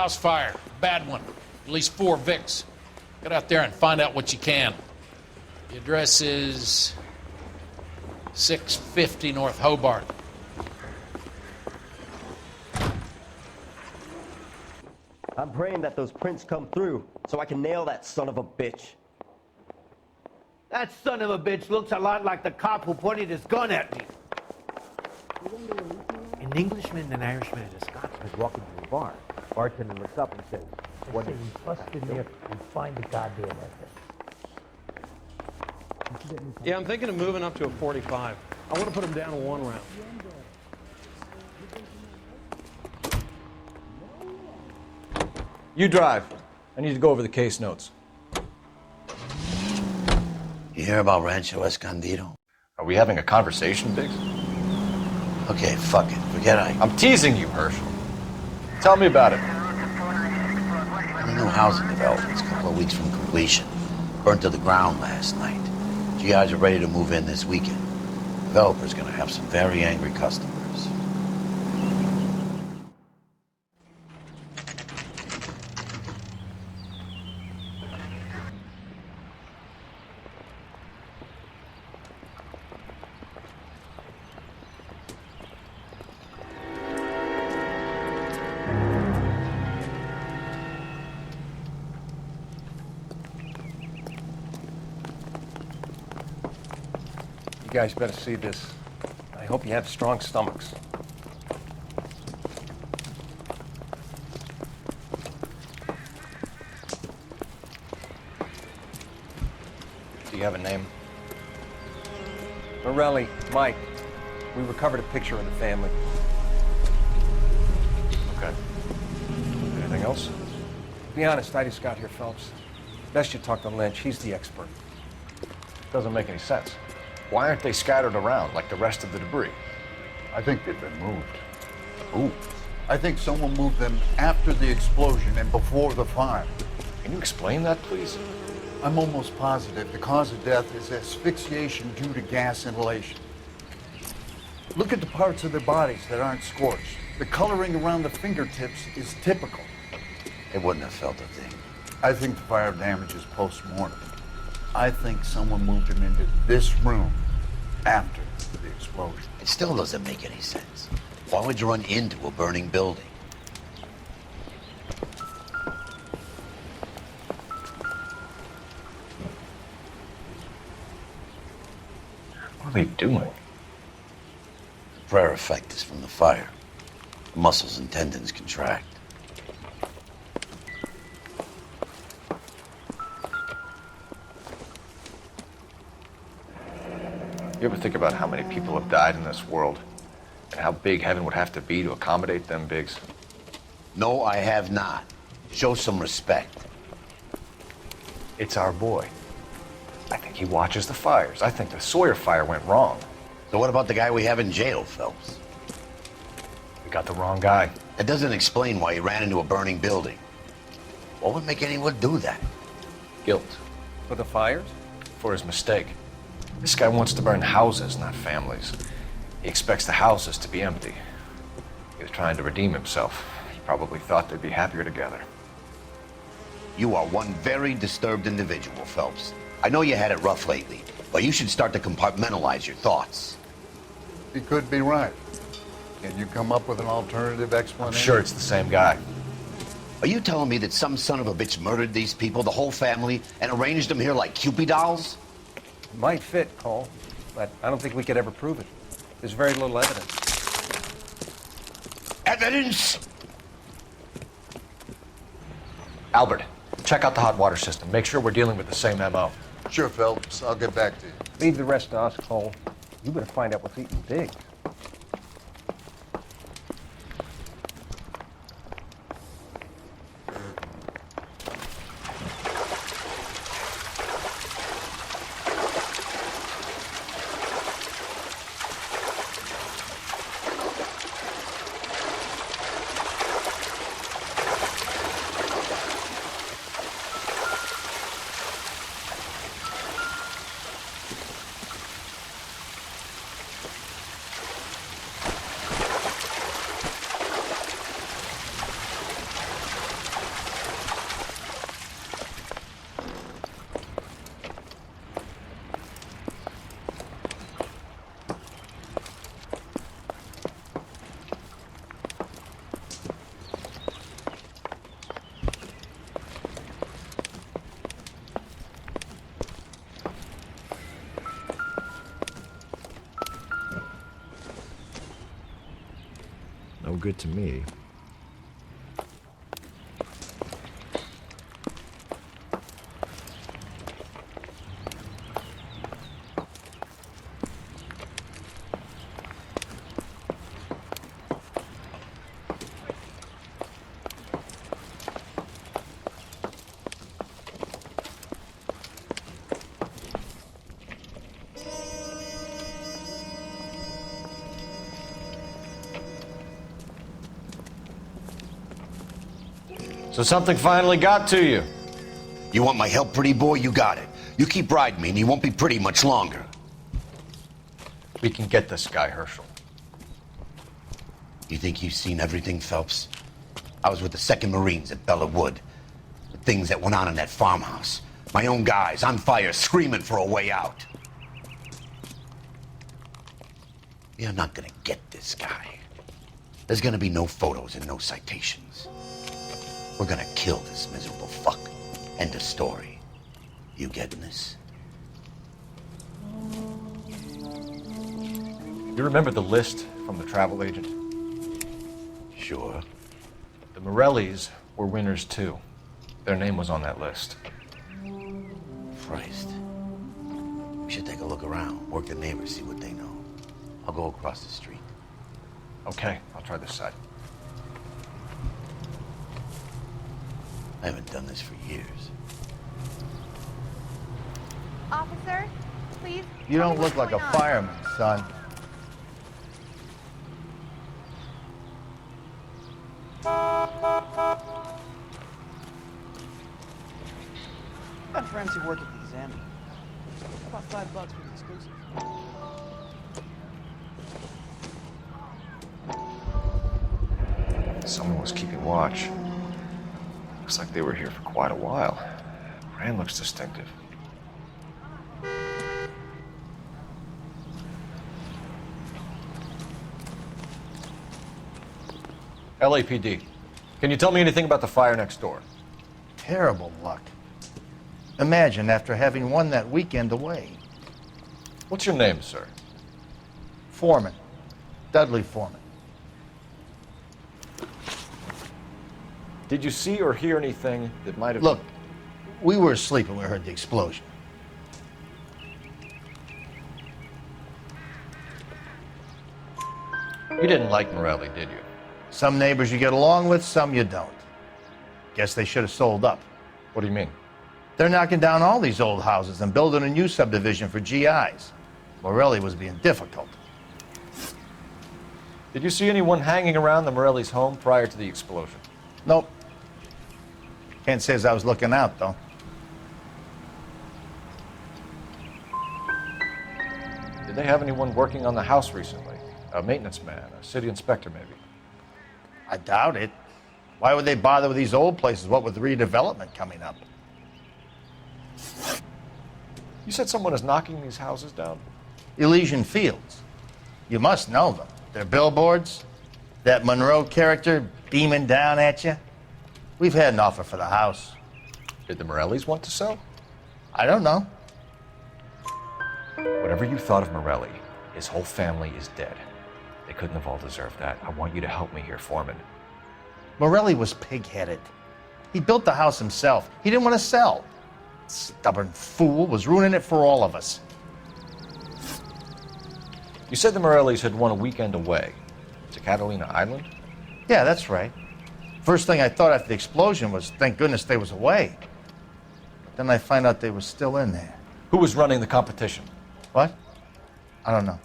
house fire. Bad one. At least 4 Vicks. Get out there and find out what you can. The address is 650 North Hobart. I'm praying that those prints come through so I can nail that son of a bitch. That son of a bitch looks a lot like the cop who pointed his gun at me. An Englishman, an Irishman, and a Scotsman walk into a bar. Bartender looks up and says, "What is we bust in there and find the goddamn evidence." Yeah, I'm thinking of moving up to a 45. I want to put him down in 1 round. You drive. I need to go over the case notes. You hear about Rancho Escondido? Are we having a conversation, Biggs? Okay, fuck it. Forget I'm teasing you, Herschel. Tell me about it. The new housing development's a couple of weeks from completion. Burnt to the ground last night. GIs are ready to move in this weekend. Developer's gonna have some very angry customers. You guys better see this. I hope you have strong stomachs. Do you have a name? Morelli, Mike. We recovered a picture of the family. Okay. Anything else? Be honest, I just got here, Phelps. Best you talk to Lynch. He's the expert. Doesn't make any sense. Why aren't they scattered around like the rest of the debris? I think they've been moved. Ooh. I think someone moved them after the explosion and before the fire. Can you explain that, please? I'm almost positive the cause of death is asphyxiation due to gas inhalation. Look at the parts of their bodies that aren't scorched. The coloring around the fingertips is typical. They wouldn't have felt a thing. I think the fire damage is post-mortem. I think someone moved him into this room after the explosion. It still doesn't make any sense. Why would you run into a burning building? What are they doing? The prayer effect is from the fire. The muscles and tendons contract. You ever think about how many people have died in this world? And how big heaven would have to be to accommodate them, Biggs? No, I have not. Show some respect. It's our boy. I think he watches the fires. I think the Sawyer fire went wrong. So what about the guy we have in jail, Phelps? We got the wrong guy. That doesn't explain why he ran into a burning building. What would make anyone do that? Guilt. For the fires? For his mistake. This guy wants to burn houses, not families. He expects the houses to be empty. He was trying to redeem himself. He probably thought they'd be happier together. You are one very disturbed individual, Phelps. I know you had it rough lately, but you should start to compartmentalize your thoughts. He could be right. Can you come up with an alternative I'm explanation? sure it's the same guy. Are you telling me that some son of a bitch murdered these people, the whole family, and arranged them here like Cupid dolls? Might fit, Cole, but I don't think we could ever prove it. There's very little evidence. Evidence? Albert, check out the hot water system. Make sure we're dealing with the same MO. Sure, Phelps. I'll get back to you. Leave the rest to us, Cole. You better find out what's eating Biggs. good to me. So something finally got to you. You want my help, pretty boy? You got it. You keep riding me and you won't be pretty much longer. We can get this guy, Herschel. You think you've seen everything, Phelps? I was with the 2nd Marines at Bella Wood. The things that went on in that farmhouse. My own guys on fire, screaming for a way out. You're not gonna get this guy. There's gonna be no photos and no citations. We're gonna kill this miserable fuck. End of story. You getting this? You remember the list from the travel agent? Sure. The Morellis were winners too. Their name was on that list. Christ. We should take a look around, work the neighbors, see what they know. I'll go across the street. Okay, I'll try this side. I haven't done this for years. Officer, please. You tell don't me look what's like a going on. fireman, son. Got friends who work at the Examiner. About $5 for the exclusive. Someone was keeping watch. Looks like they were here for quite a while. Brand looks distinctive. LAPD. Can you tell me anything about the fire next door? Terrible luck. Imagine after having won that weekend away. What's your name, sir? Foreman. Dudley Foreman. Did you see or hear anything that might have... Look, we were asleep when we heard the explosion. You didn't like Morelli, did you? Some neighbors you get along with, some you don't. Guess they should have sold up. What do you mean? They're knocking down all these old houses and building a new subdivision for GIs. Morelli was being difficult. Did you see anyone hanging around the Morelli's home prior to the explosion? Nope. Can't say as I was looking out, though. Did they have anyone working on the house recently? A maintenance man, a city inspector, maybe? I doubt it. Why would they bother with these old places, what with the redevelopment coming up? You said someone is knocking these houses down? Elysian Fields. You must know them. Their billboards, that Monroe character beaming down at you. We've had an offer for the house. Did the Morellis want to sell? I don't know. Whatever you thought of Morelli, his whole family is dead. They couldn't have all deserved that. I want you to help me here, Foreman. Morelli was pig-headed. He built the house himself. He didn't want to sell. Stubborn fool was ruining it for all of us. You said the Morellis had won a weekend away to Catalina Island? Yeah, that's right. First thing I thought after the explosion was, thank goodness they was away. But then I find out they were still in there. Who was running the competition? What? I don't know.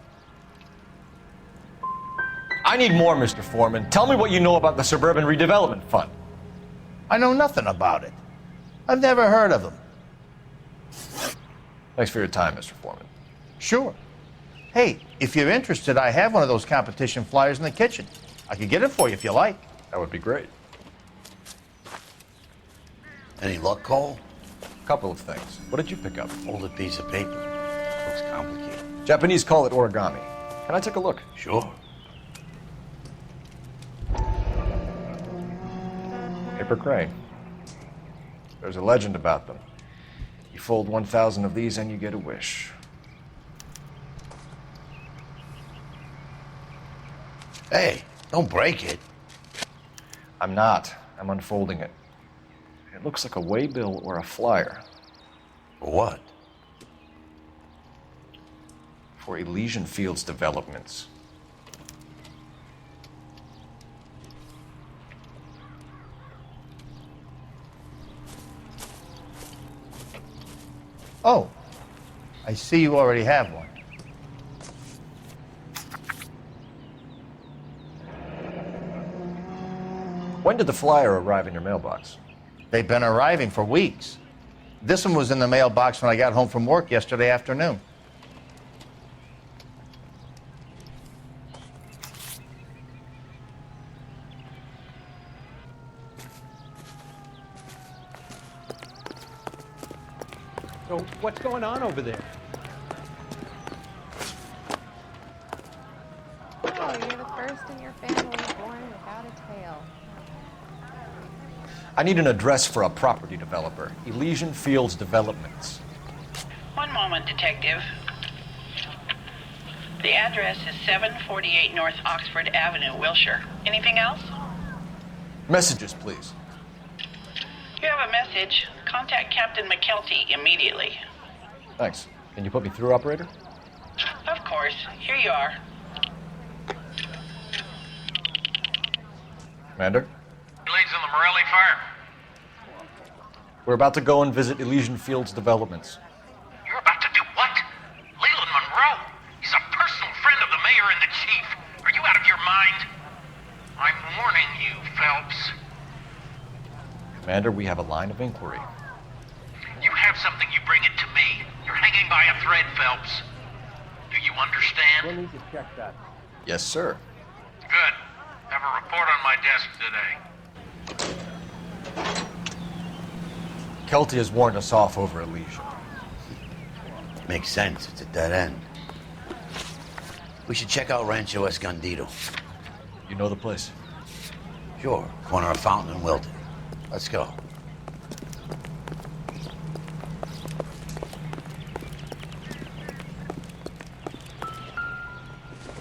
I need more, Mr. Foreman. Tell me what you know about the Suburban Redevelopment Fund. I know nothing about it. I've never heard of them. Thanks for your time, Mr. Foreman. Sure. Hey, if you're interested, I have one of those competition flyers in the kitchen. I could get it for you if you like. That would be great. Any luck, Cole? Couple of things. What did you pick up? Folded piece of paper. Looks complicated. Japanese call it origami. Can I take a look? Sure. Paper crane. There's a legend about them. You fold 1,000 of these and you get a wish. Hey, don't break it. I'm not. I'm unfolding it. It looks like a waybill or a flyer. For what? For Elysian Fields developments. Oh, I see you already have one. When did the flyer arrive in your mailbox? They've been arriving for weeks. This one was in the mailbox when I got home from work yesterday afternoon. So what's going on over there? Oh, you're the first in your family born without a tail. I need an address for a property developer. Elysian Fields Developments. One moment, Detective. The address is 748 North Oxford Avenue, Wilshire. Anything else? Messages, please. You have a message. Contact Captain McKelty immediately. Thanks. Can you put me through, operator? Of course. Here you are. Commander? Leads on the Morelli fire. We're about to go and visit Elysian Fields Developments. You're about to do what? Leland Monroe. He's a personal friend of the mayor and the chief. Are you out of your mind? I'm warning you, Phelps. Commander, we have a line of inquiry. You have something, you bring it to me. You're hanging by a thread, Phelps. Do you understand? We'll need to check that. Yes, sir. Good. Have a report on my desk today. Kelty has warned us off over Elysian. Makes sense. It's a dead end. We should check out Rancho Escondido. You know the place? Sure. Corner of Fountain and Wilton. Let's go.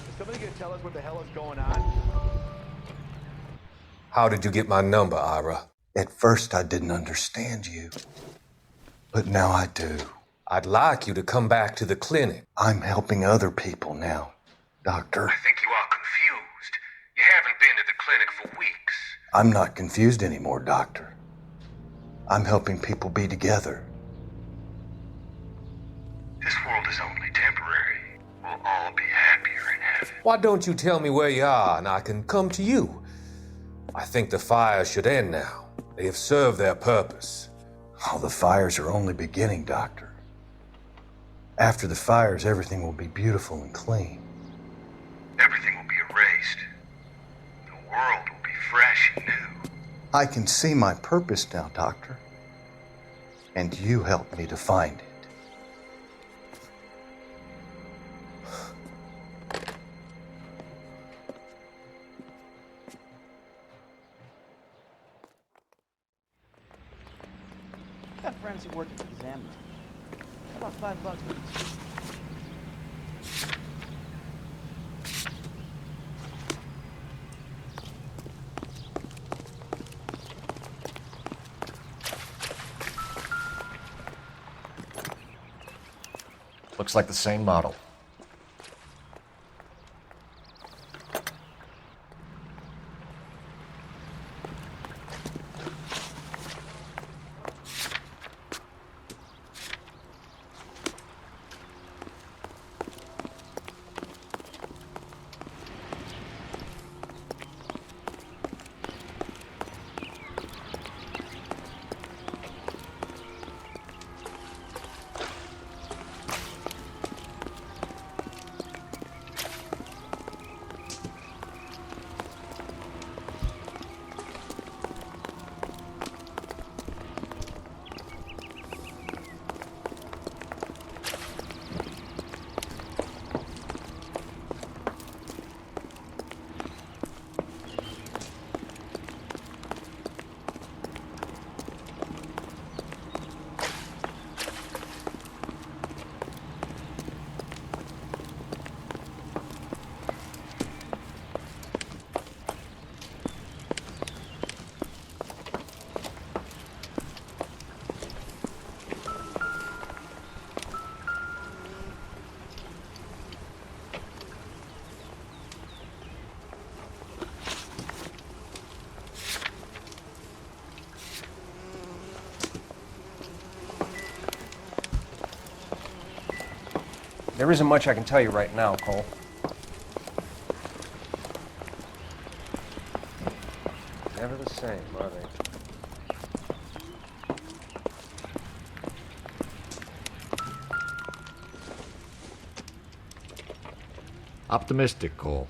Is somebody gonna tell us what the hell is going on? How did you get my number, Ira? At first, I didn't understand you. But now I do. I'd like you to come back to the clinic. I'm helping other people now, Doctor. I think you are confused. You haven't been to the clinic for weeks. I'm not confused anymore, Doctor. I'm helping people be together. This world is only temporary. We'll all be happier in heaven. Why don't you tell me where you are and I can come to you? I think the fire should end now. They have served their purpose. Oh, the fires are only beginning, Doctor. After the fires, everything will be beautiful and clean. Everything will be erased. The world will be fresh and new. I can see my purpose now, Doctor. And you helped me to find it. I got friends who work at the examiner. How about $5 for this? Looks like the same model. There isn't much I can tell you right now, Cole. Never the same, are they? Optimistic, Cole.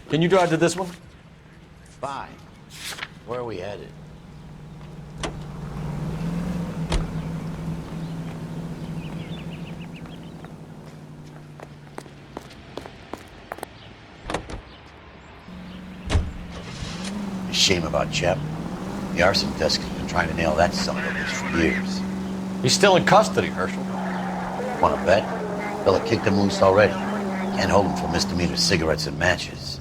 Can you drive to this one? Fine. Where are we headed? A shame about Jep. The arson desk has been trying to nail that son of a bitch for years. He's still in custody, Herschel. Want to bet? Fella kicked him loose already. Can't hold him for misdemeanor cigarettes and matches.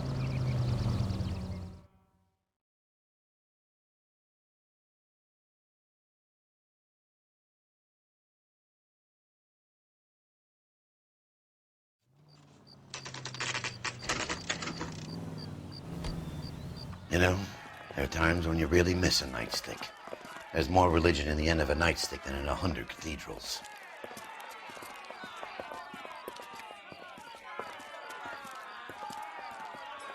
You know, there are times when you really miss a nightstick. There's more religion in the end of a nightstick than in 100 cathedrals.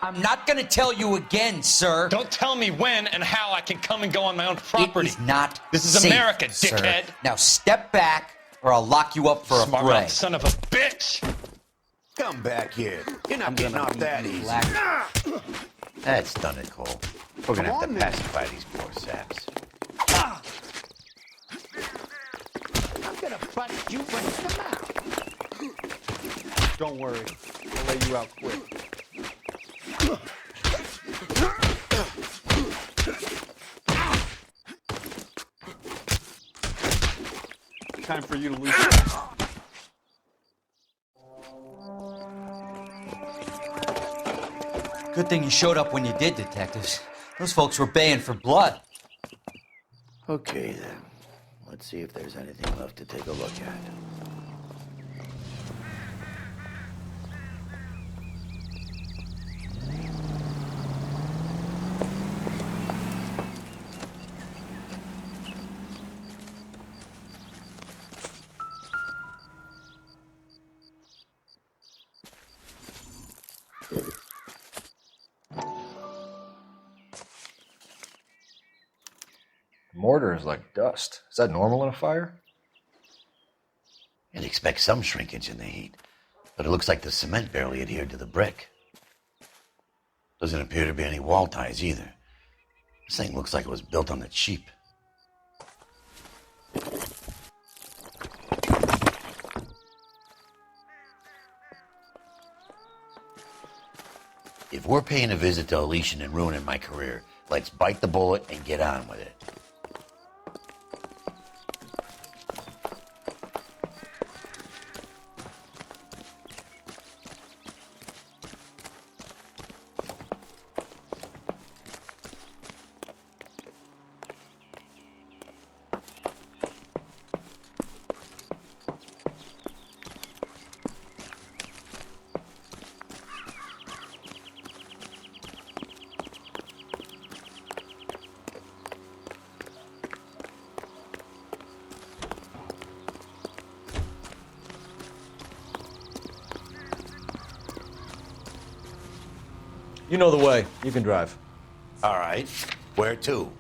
I'm not gonna tell you again, sir. Don't tell me when and how I can come and go on my own property. It is not This is safe, America, sir. dickhead. Now step back, or I'll lock you up for Smart a fray. mouth son of a bitch! Come back here. You're not getting off that easy. That's done it, Cole. We're gonna have to pacify these poor saps. I'm gonna bust you right in the mouth. Don't worry, I'll lay you out quick. Time for you to lose. Good thing you showed up when you did, detectives. Those folks were baying for blood. Okay, then. Let's see if there's anything left to take a look at. Mortar is like dust. Is that normal in a fire? You'd expect some shrinkage in the heat, but it looks like the cement barely adhered to the brick. Doesn't appear to be any wall ties either. This thing looks like it was built on the cheap. If we're paying a visit to Elysian and ruining my career, let's bite the bullet and get on with it. You know the way. You can drive. All right. Where to?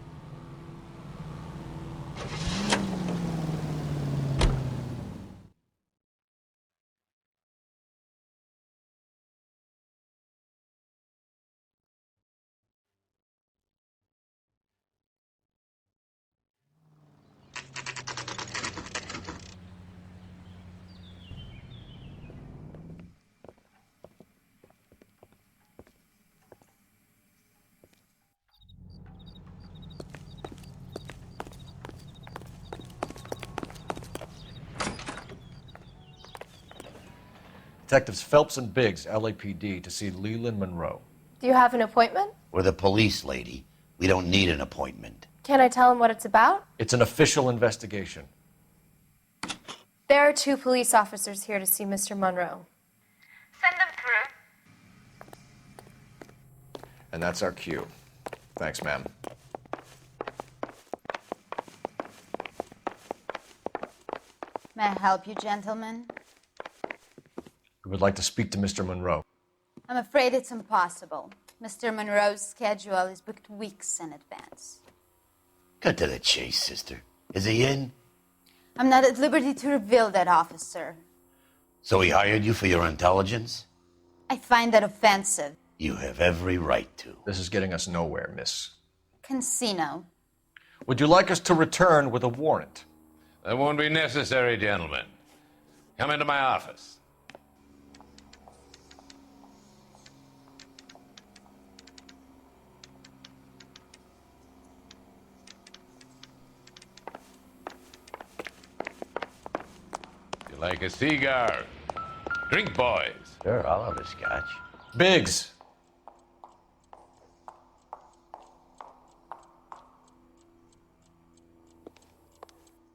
Detectives Phelps and Biggs, LAPD, to see Leland Monroe. Do you have an appointment? We're the police, lady. We don't need an appointment. Can I tell him what it's about? It's an official investigation. There are 2 police officers here to see Mr. Monroe. Send them through. And that's our cue. Thanks, ma'am. May I help you, gentlemen? We would like to speak to Mr. Monroe. I'm afraid it's impossible. Mr. Monroe's schedule is booked weeks in advance. Cut to the chase, sister. Is he in? I'm not at liberty to reveal that, officer. So he hired you for your intelligence? I find that offensive. You have every right to. This is getting us nowhere, miss. Casino. Would you like us to return with a warrant? That won't be necessary, gentlemen. Come into my office. You like a cigar? Drink, boys. Sure, I'll have a scotch. Biggs!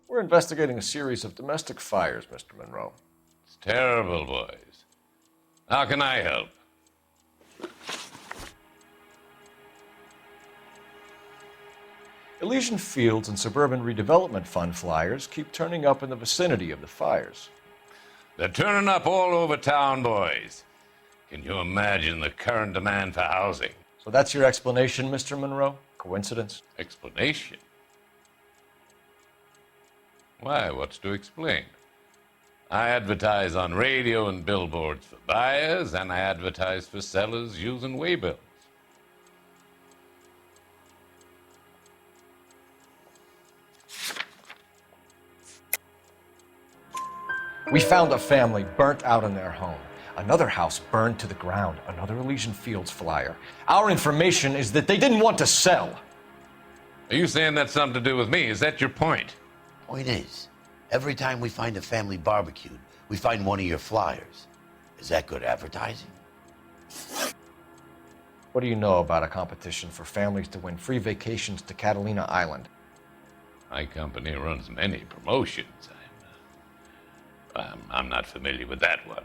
We're investigating a series of domestic fires, Mr. Monroe. It's terrible, boys. How can I help? Elysian Fields and Suburban Redevelopment Fund flyers keep turning up in the vicinity of the fires. They're turning up all over town, boys. Can you imagine the current demand for housing? So that's your explanation, Mr. Monroe? Coincidence? Explanation? Why, what's to explain? I advertise on radio and billboards for buyers, and I advertise for sellers using waybills. We found a family burnt out in their home. Another house burned to the ground. Another Elysian Fields flyer. Our information is that they didn't want to sell. Are you saying that's something to do with me? Is that your point? Point is, every time we find a family barbecued, we find one of your flyers. Is that good advertising? What do you know about a competition for families to win free vacations to Catalina Island? My company runs many promotions. I'm not familiar with that one.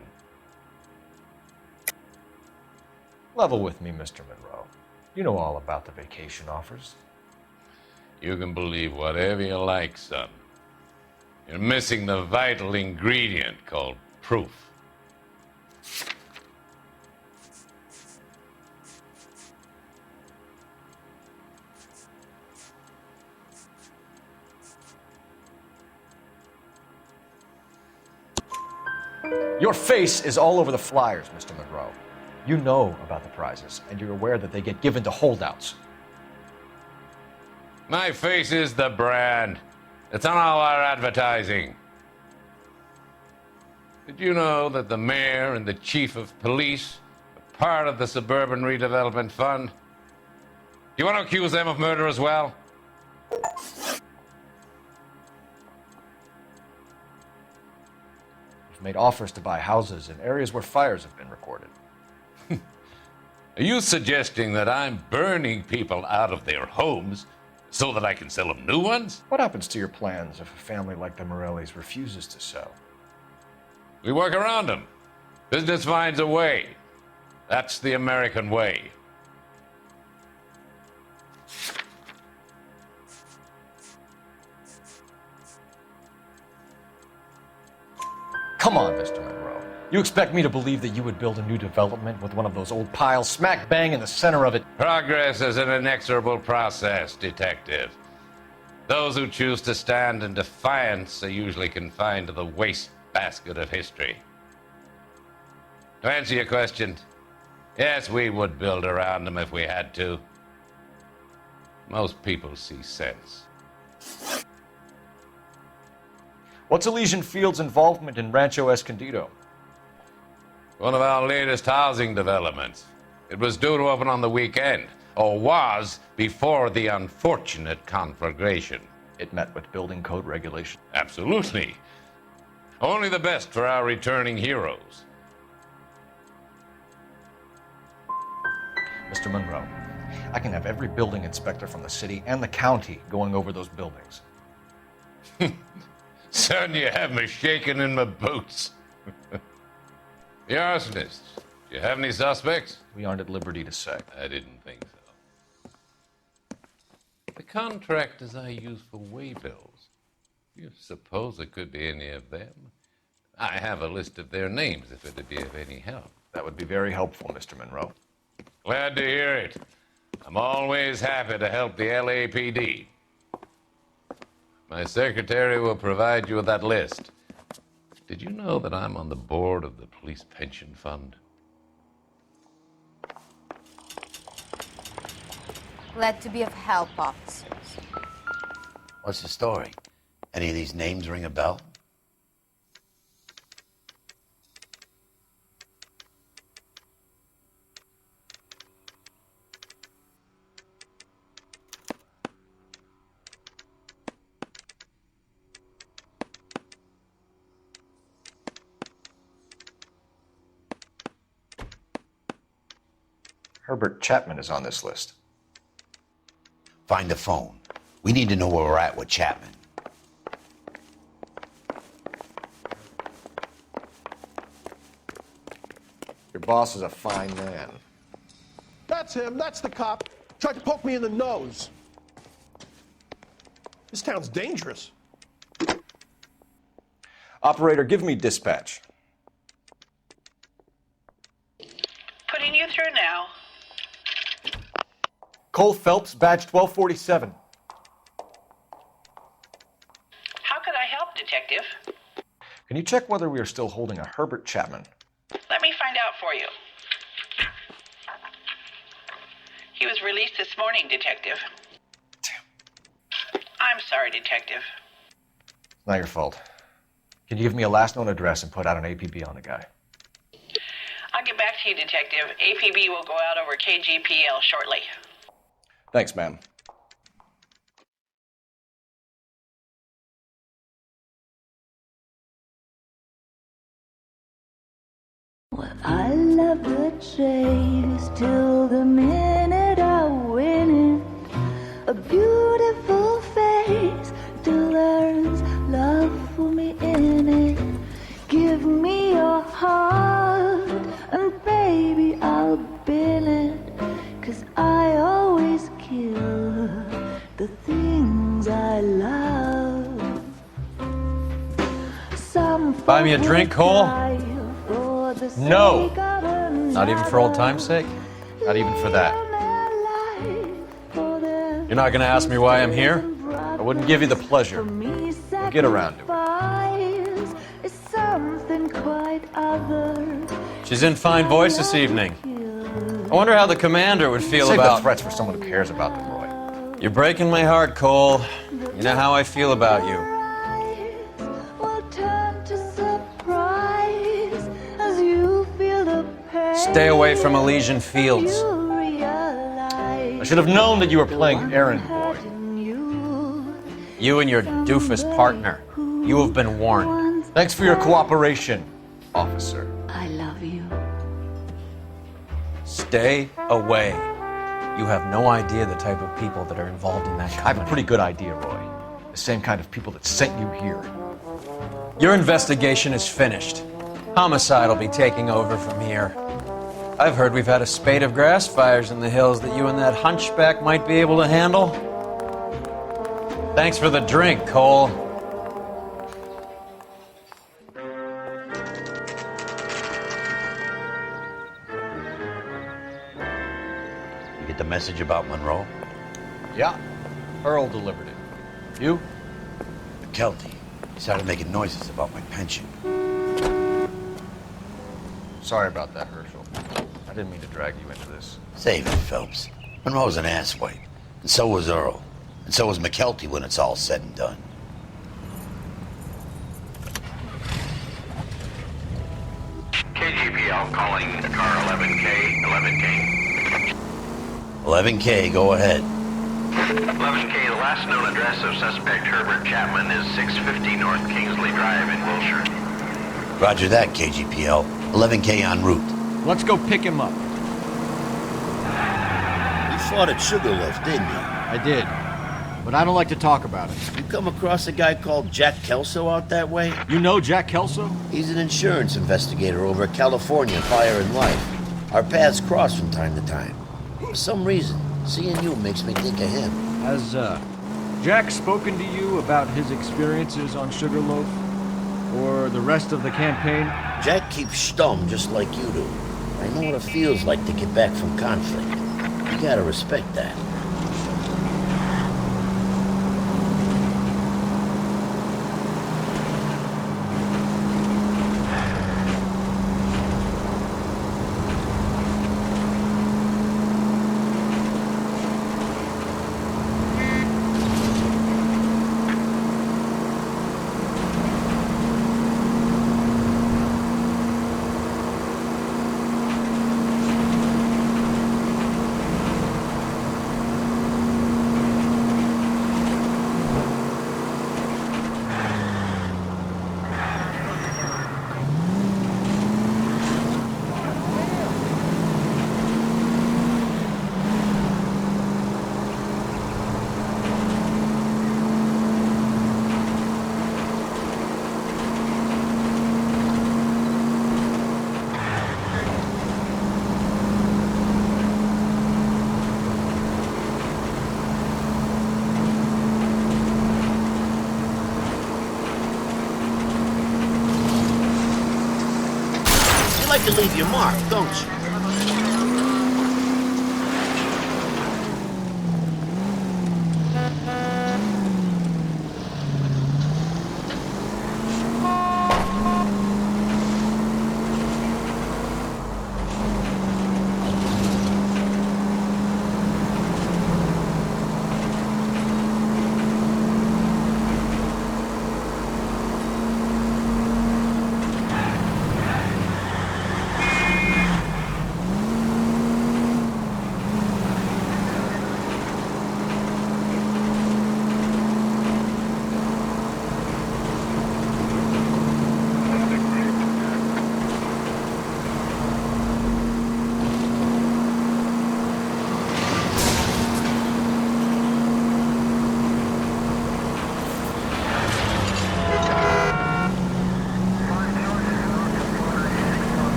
Level with me, Mr. Monroe. You know all about the vacation offers. You can believe whatever you like, son. You're missing the vital ingredient called proof. Your face is all over the flyers, Mr. Monroe. You know about the prizes, and you're aware that they get given to holdouts. My face is the brand. It's on all our advertising. Did you know that the mayor and the chief of police are part of the Suburban Redevelopment Fund? Do you want to accuse them of murder as well? We've made offers to buy houses in areas where fires have been recorded. Are you suggesting that I'm burning people out of their homes so that I can sell them new ones? What happens to your plans if a family like the Morellis refuses to sell? We work around them. Business finds a way. That's the American way. Come on, Mr. Monroe. You expect me to believe that you would build a new development with one of those old piles smack bang in the center of it? Progress is an inexorable process, Detective. Those who choose to stand in defiance are usually confined to the wastebasket of history. To answer your question, yes, we would build around them if we had to. Most people see sense. What's Elysian Field's involvement in Rancho Escondido? One of our latest housing developments. It was due to open on the weekend, or was before the unfortunate conflagration. It met with building code regulations. Absolutely. Only the best for our returning heroes. Mr. Monroe, I can have every building inspector from the city and the county going over those buildings. Son, you have me shaking in my boots. The arsonist. Do you have any suspects? We aren't at liberty to say. I didn't think so. The contractors I use for waybills. Do you suppose it could be any of them? I have a list of their names if it'd be of any help. That would be very helpful, Mr. Monroe. Glad to hear it. I'm always happy to help the LAPD. My secretary will provide you with that list. Did you know that I'm on the board of the police pension fund? Glad to be of help, officers. What's the story? Any of these names ring a bell? Herbert Chapman is on this list. Find the phone. We need to know where we're at with Chapman. Your boss is a fine man. That's him. That's the cop. Tried to poke me in the nose. This town's dangerous. Operator, give me dispatch. Putting you through now. Cole Phelps, badge 1247. How could I help, Detective? Can you check whether we are still holding a Herbert Chapman? Let me find out for you. He was released this morning, Detective. Damn. I'm sorry, Detective. It's not your fault. Can you give me a last known address and put out an APB on the guy? I'll get back to you, Detective. APB will go out over KGPL shortly. Thanks, ma'am. I love the chase till the minute I win it. A beautiful face till there's love for me in it. Give me your heart and baby I'll bill it. 'Cause I always kill the things I love. Some Buy me a drink, Cole? No! Not even for old time's sake? Not even for that. You're not gonna ask me why I'm here? I wouldn't give you the pleasure. We'll get around to it. She's in fine voice this evening. I wonder how the commander would feel Save about... the threats for someone who cares about them, Roy. You're breaking my heart, Cole. You know how I feel about you. Stay away from Elysian Fields. I should have known that you were playing errand boy. You and your doofus partner. You have been warned. Thanks for your cooperation, officer. I love you. Stay away. You have no idea the type of people that are involved in that company. I have a pretty good idea, Roy. The same kind of people that sent you here. Your investigation is finished. Homicide will be taking over from here. I've heard we've had a spate of grass fires in the hills that you and that hunchback might be able to handle. Thanks for the drink, Cole. message about Monroe? Yeah. Earl delivered it. You? McKelty. He started making noises about my pension. Sorry about that, Herschel. I didn't mean to drag you into this. Save it, Phelps. Monroe's an asswipe. And so was Earl. And so was McKelty when it's all said and done. KGPL calling car 11K, 11K. 11K, go ahead. 11K, the last known address of suspect Herbert Chapman is 650 North Kingsley Drive in Wilshire. Roger that, KGPL. 11K en route. Let's go pick him up. You fought at Sugarloaf, didn't you? I did. But I don't like to talk about it. You come across a guy called Jack Kelso out that way? You know Jack Kelso? He's an insurance investigator over at California Fire and Life. Our paths cross from time to time. For some reason, seeing you makes me think of him. Has, Jack spoken to you about his experiences on Sugarloaf? Or the rest of the campaign? Jack keeps stum just like you do. I know what it feels like to get back from conflict. You gotta respect that. You like to leave your mark, don't you?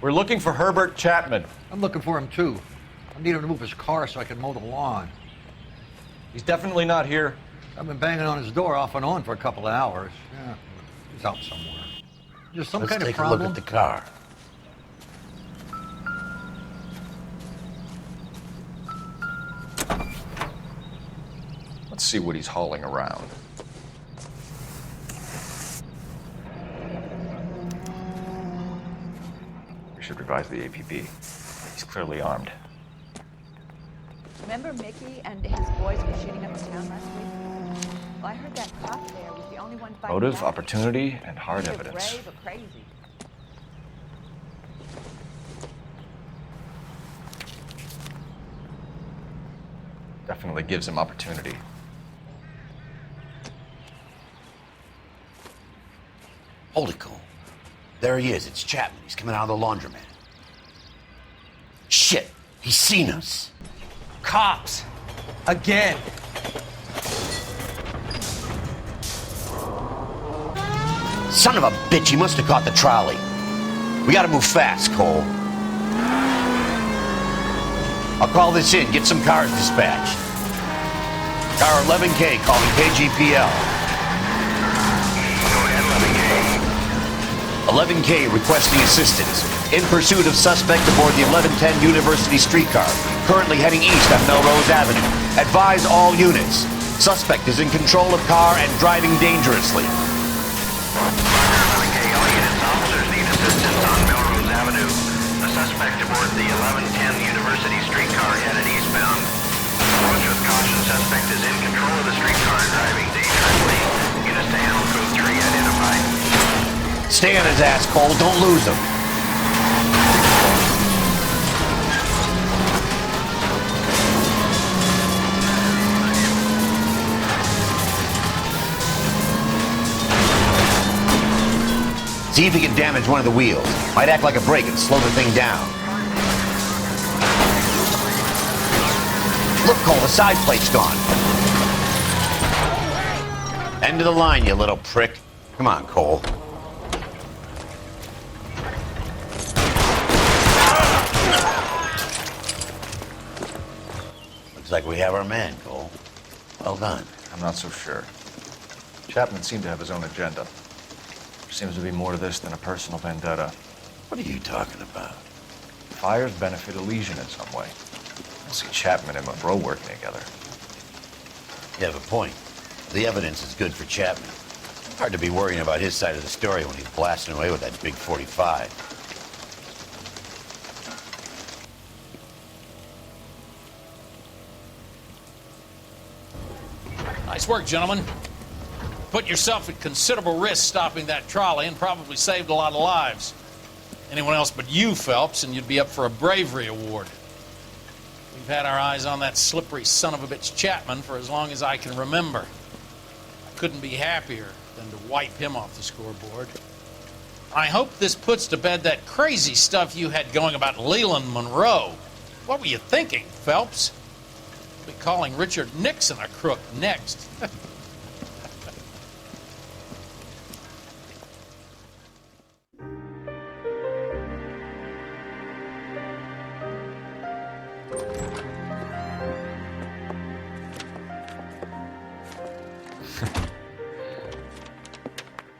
We're looking for Herbert Chapman. I'm looking for him too. I need him to move his car so I can mow the lawn. He's definitely not here. I've been banging on his door off and on for a couple of hours. Yeah, he's out somewhere. There's some kind of problem. Let's take a look at the car. Let's see what he's hauling around. We should revise the APB. He's clearly armed. Remember Mickey and his boys were shooting up the town last week? Well, I heard that cop there was the only one fighting Motive, back. opportunity, and hard Either evidence. brave or crazy. Definitely gives him opportunity. Hold it, Cole. There he is. It's Chapman. He's coming out of the laundromat. Shit! He's seen us. Cops! Again! Son of a bitch, he must have caught the trolley. We gotta move fast, Cole. I'll call this in. Get some cars dispatched. Car 11K calling KGPL. Go ahead, 11K. 11K requesting assistance. In pursuit of suspect aboard the 1110 University streetcar. Currently heading east on Melrose Avenue. Advise all units. Suspect is in control of car and driving dangerously. 11K, all units. Officers need assistance on Melrose Avenue. A suspect aboard the 1110 University streetcar headed eastbound. Approach with caution. Suspect is in control of the streetcar and driving dangerously. Units to handle code 3 identified. Stay on his ass, Cole. Don't lose him. See if he can damage one of the wheels. Might act like a brake and slow the thing down. Look, Cole, the side plate's gone. End of the line, you little prick. Come on, Cole. Looks like we have our man, Cole. Well done. I'm not so sure. Chapman seemed to have his own agenda. Seems to be more to this than a personal vendetta. What are you talking about? Fires benefit Elysian in some way. I see Chapman and Monroe working together. You have a point. The evidence is good for Chapman. Hard to be worrying about his side of the story when he's blasting away with that big 45. Nice work, gentlemen. Put yourself at considerable risk stopping that trolley and probably saved a lot of lives. Anyone else but you, Phelps, and you'd be up for a bravery award. We've had our eyes on that slippery son of a bitch Chapman for as long as I can remember. I couldn't be happier than to wipe him off the scoreboard. I hope this puts to bed that crazy stuff you had going about Leland Monroe. What were you thinking, Phelps? We'll be calling Richard Nixon a crook next.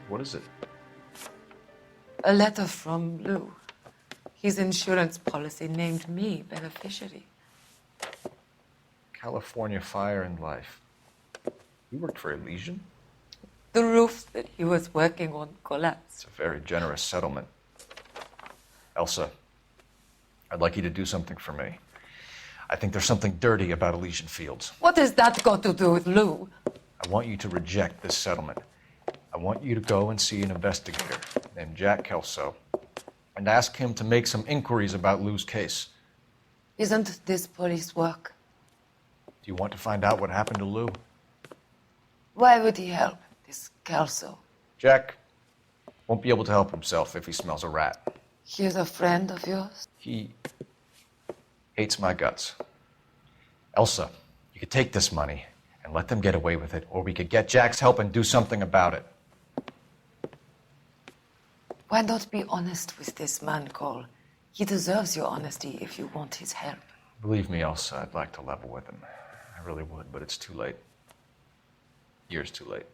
What is it? A letter from Lou. His insurance policy named me beneficiary. California Fire and Life. You worked for Elysian? The roof that he was working on collapsed. It's a very generous settlement. Elsa, I'd like you to do something for me. I think there's something dirty about Elysian Fields. What has that got to do with Lou? I want you to reject this settlement. I want you to go and see an investigator named Jack Kelso and ask him to make some inquiries about Lou's case. Isn't this police work? Do you want to find out what happened to Lou? Why would he help, this Kelso? Jack won't be able to help himself if he smells a rat. He's a friend of yours? He hates my guts. Elsa, you could take this money and let them get away with it, or we could get Jack's help and do something about it. Why not be honest with this man, Cole? He deserves your honesty if you want his help. Believe me, Elsa, I'd like to level with him. I really would, but it's too late. Years too late.